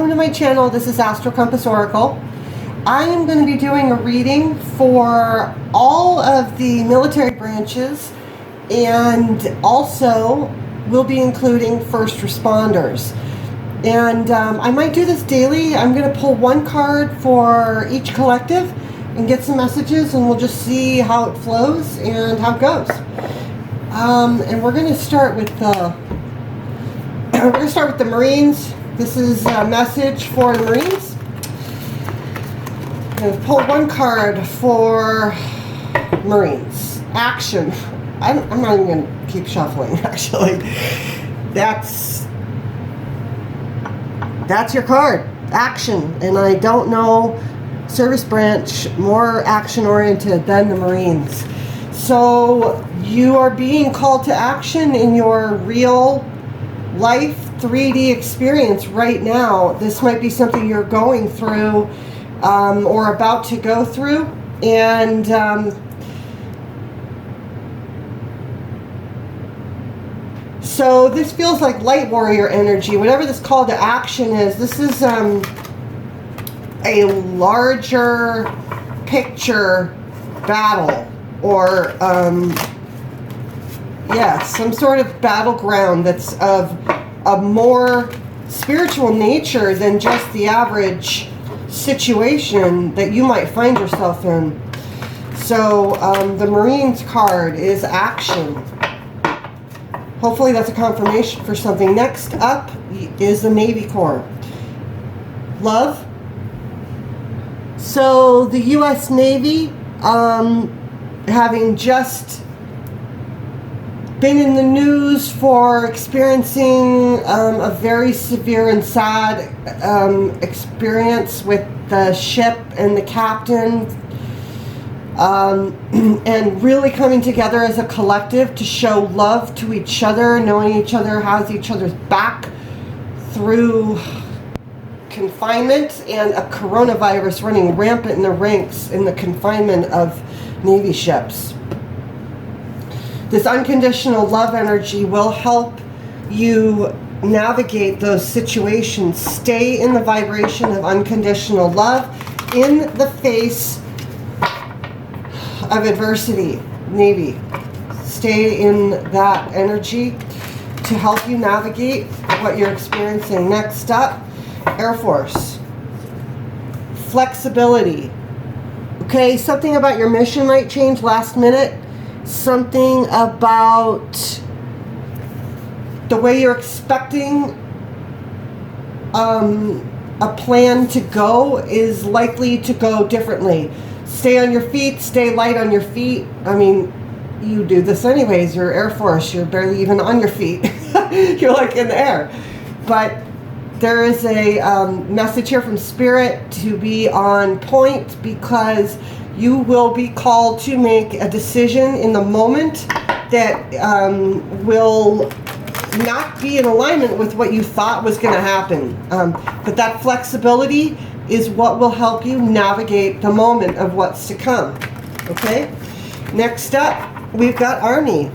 welcome to my channel. This is Astro Compass Oracle. I am going to be doing a reading for all of the military branches, and also we'll be including first responders. And I might do this daily. I'm going to pull one card for each collective and get some messages, and we'll just see how it flows and how it goes. And we're going to start with the Marines. This is a message for the Marines. I'm going to pull one card for Marines. Action. I'm not even going to keep shuffling, actually. That's your card. Action. And I don't know service branch more action oriented than the Marines. So you are being called to action in your real life 3D experience right now. This might be something you're going through or about to go through, and so this feels like light warrior energy. Whatever this call to action is, this is a larger picture battle, or yeah, some sort of battleground that's of a more spiritual nature than just the average situation that you might find yourself in. So the Marines card is action. Hopefully that's a confirmation for something. Next up is the Navy Corps. Love. So the U.S. Navy, having just been in the news for experiencing a very severe and sad experience with the ship and the captain, and really coming together as a collective to show love to each other, knowing each other has each other's back through confinement and a coronavirus running rampant in the ranks in the confinement of Navy ships. This unconditional love energy will help you navigate those situations. Stay in the vibration of unconditional love in the face of adversity. Navy, stay in that energy to help you navigate what you're experiencing. Next up, Air Force. Flexibility. Okay, something about your mission might change last minute. Something about the way you're expecting a plan to go is likely to go differently. Stay on your feet, stay light on your feet. I mean, you do this anyways. You're Air Force, you're barely even on your feet. You're like in the air. But there is a message here from Spirit to be on point, because you will be called to make a decision in the moment that will not be in alignment with what you thought was going to happen. But that flexibility is what will help you navigate the moment of what's to come. Okay? Next up, we've got Army.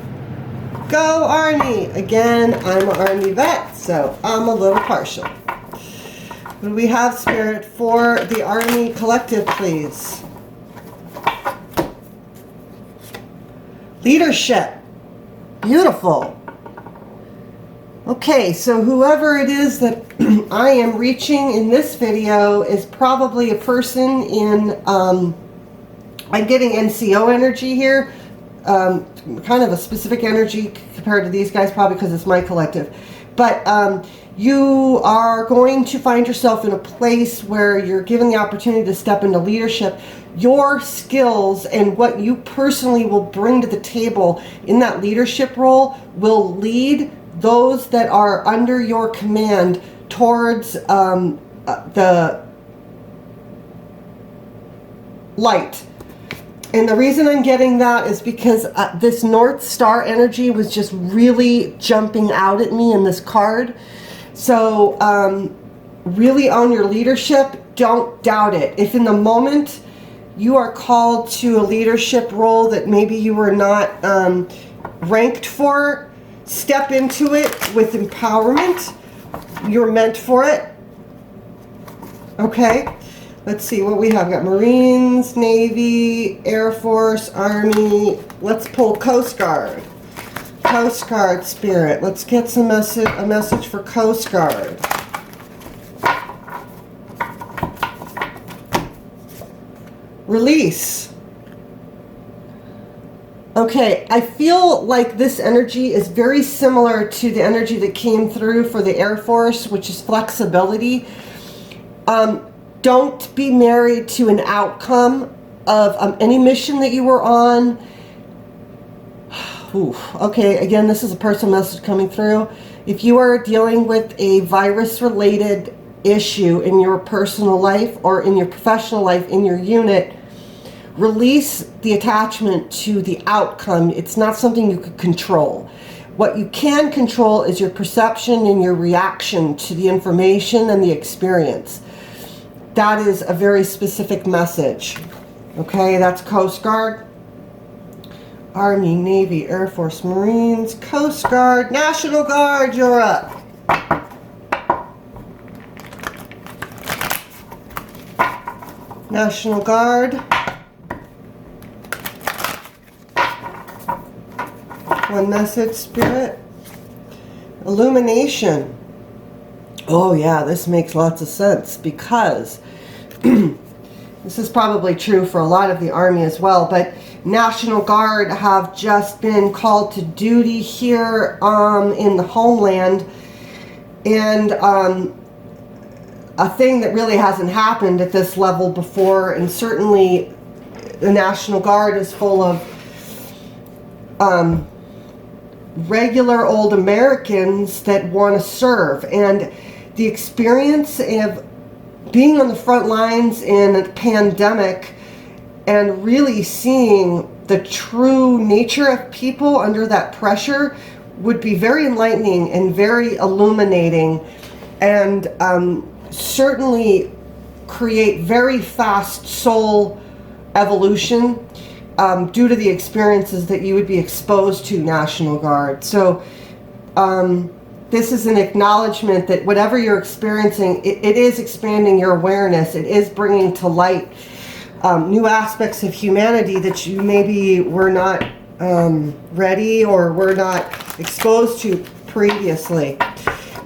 Go Army! Again, I'm an Army vet, so I'm a little partial. What do we have, Spirit, for the Army Collective, please? Leadership. Beautiful. Okay, so whoever it is that I am reaching in this video is probably a person in, I'm getting NCO energy here, kind of a specific energy compared to these guys, probably because it's my collective. But you are going to find yourself in a place where you're given the opportunity to step into leadership. Your skills and what you personally will bring to the table in that leadership role will lead those that are under your command towards the light. And the reason I'm getting that is because this North Star energy was just really jumping out at me in this card. So really own your leadership. Don't doubt it. If in the moment you are called to a leadership role that maybe you were not ranked for, step into it with empowerment. You're meant for it. Okay, let's see what we have. We got Marines, Navy, Air Force, Army. Let's pull Coast Guard. Coast Guard Spirit. Let's get a message for Coast Guard. Release. Okay, I feel like this energy is very similar to the energy that came through for the Air Force, which is flexibility. Don't be married to an outcome of any mission that you were on. Oof. Okay, again, this is a personal message coming through. If you are dealing with a virus-related issue in your personal life or in your professional life, in your unit, release the attachment to the outcome. It's not something you could control. What you can control is your perception and your reaction to the information and the experience. That is a very specific message. Okay, that's Coast Guard, Army, Navy, Air Force, Marines, Coast Guard, National Guard, you're up. National Guard. One message, Spirit. Illumination. Oh yeah, this makes lots of sense because this is probably true for a lot of the Army as well, but National Guard have just been called to duty here in the homeland, and a thing that really hasn't happened at this level before, and certainly the National Guard is full of regular old Americans that want to serve, and the experience of being on the front lines in a pandemic and really seeing the true nature of people under that pressure would be very enlightening and very illuminating, and certainly create very fast soul evolution due to the experiences that you would be exposed to, National Guard. So this is an acknowledgement that whatever you're experiencing, it is expanding your awareness. It is bringing to light new aspects of humanity that you maybe were not ready or were not exposed to previously.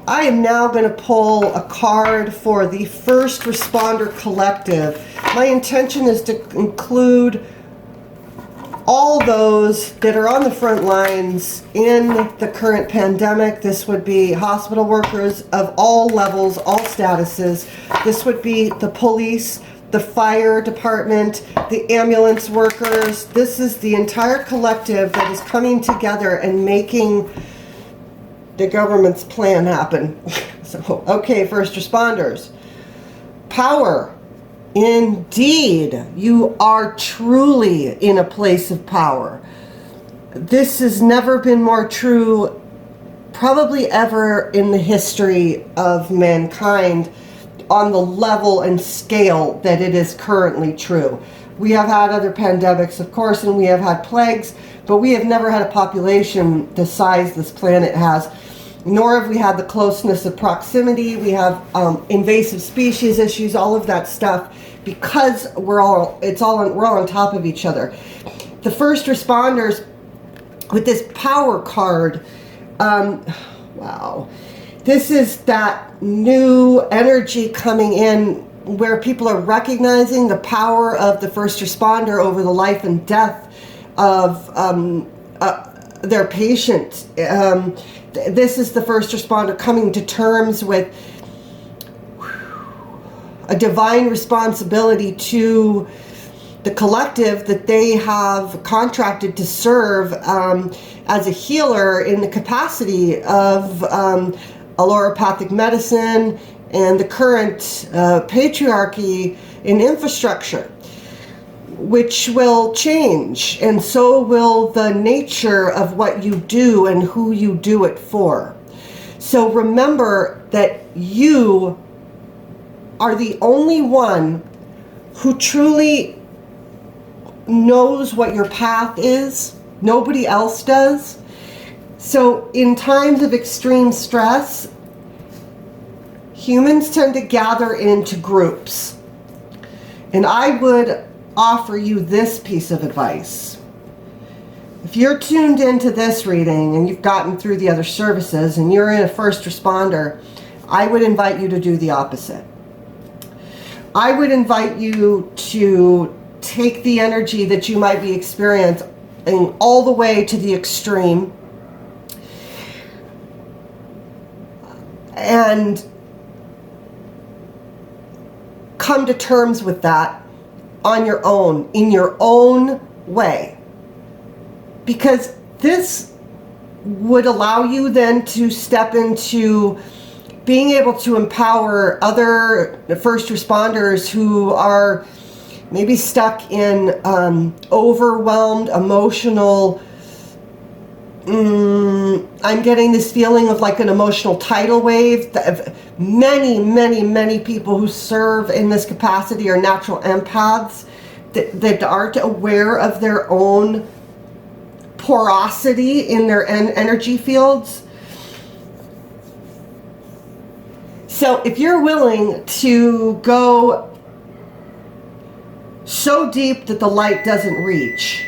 I am now going to pull a card for the First Responder Collective. My intention is to include all those that are on the front lines in the current pandemic. This would be hospital workers of all levels, all statuses. This would be the police, the fire department, the ambulance workers. This is the entire collective that is coming together and making the government's plan happen. So, okay, first responders. Power. Indeed, you are truly in a place of power. This has never been more true, probably ever in the history of mankind, on the level and scale that it is currently true. We have had other pandemics, of course, and we have had plagues, but we have never had a population the size this planet has, nor have we had the closeness of proximity. We have invasive species issues, all of that stuff, because we're all on top of each other. The first responders with this power card, wow, this is that new energy coming in where people are recognizing the power of the first responder over the life and death of their patient. This is the first responder coming to terms with a divine responsibility to the collective that they have contracted to serve as a healer in the capacity of allopathic medicine and the current patriarchy in infrastructure, which will change, and so will the nature of what you do and who you do it for. So remember that you are the only one who truly knows what your path is. Nobody else does. So in times of extreme stress, Humans tend to gather into groups. And I would offer you this piece of advice. If you're tuned into this reading and you've gotten through the other services and you're in a first responder, I would invite you to do the opposite. I would invite you to take the energy that you might be experiencing all the way to the extreme and come to terms with that on your own, in your own way. Because this would allow you then to step into being able to empower other first responders who are maybe stuck in overwhelmed, emotional, I'm getting this feeling of like an emotional tidal wave. Many people who serve in this capacity are natural empaths that aren't aware of their own porosity in their energy fields. So if you're willing to go so deep that the light doesn't reach,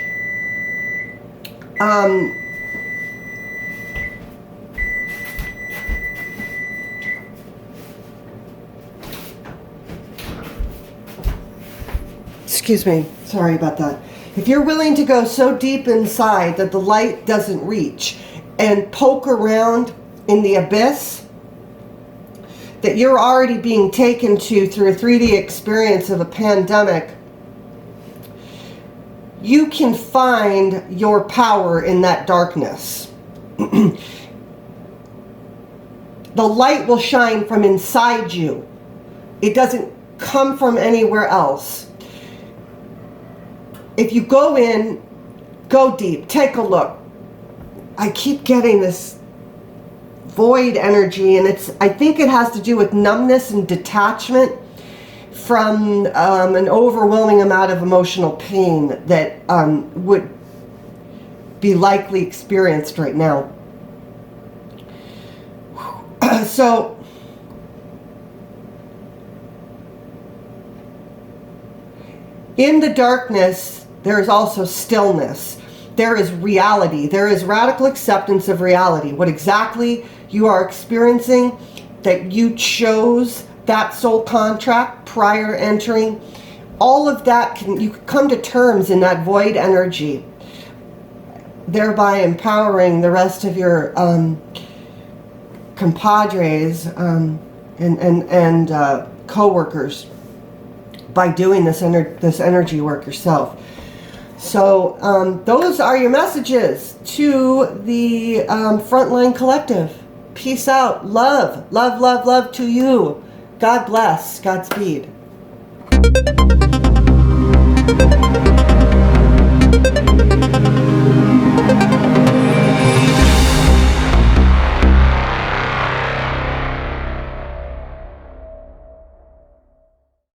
excuse me, sorry about that. If you're willing to go so deep inside that the light doesn't reach and poke around in the abyss that you're already being taken to through a 3D experience of a pandemic, you can find your power in that darkness. The light will shine from inside you. It doesn't come from anywhere else. If you go in, go deep, take a look. I keep getting this void energy, and I think it has to do with numbness and detachment from an overwhelming amount of emotional pain that would be likely experienced right now. So in the darkness, there is also stillness. There is reality. There is radical acceptance of reality. What exactly you are experiencing, that you chose that soul contract prior entering, all of that you can come to terms in that void energy, thereby empowering the rest of your compadres and co-workers by doing this energy work yourself. So those are your messages to the Ffront Line Collective. Peace out. Love, love, love, love to you. God bless. Godspeed.